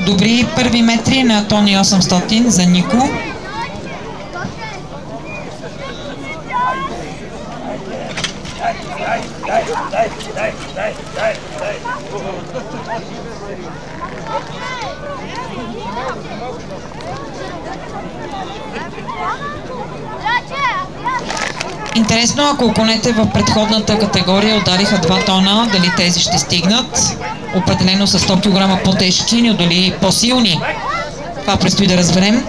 Добри първи метри на Тони 800 за Нико. Интересно, ако конете в предходната категория удариха 2 тона, дали тези ще стигнат? Определено са 100 кг по-тежки, но дали по-силни? Това предстои да разберем.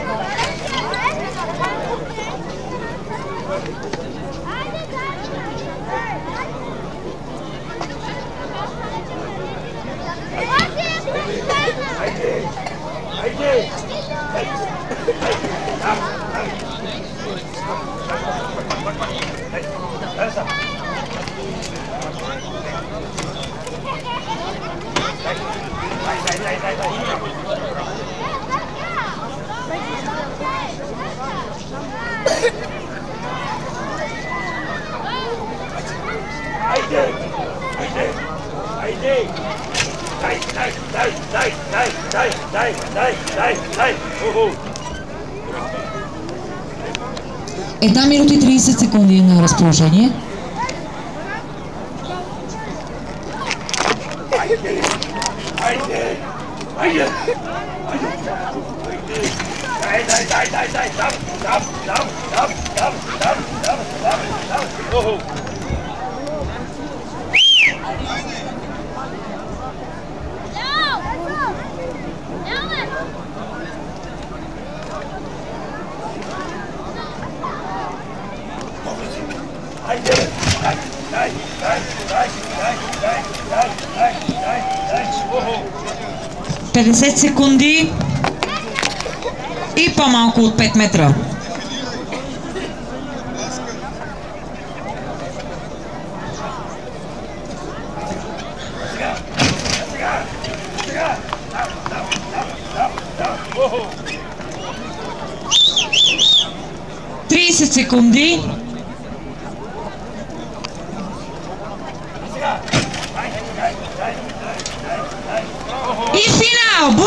Една минута и 30 секунди на разположение. Петдесет секунди и по-малко от 5 метра. Тридесет секунди. И финал!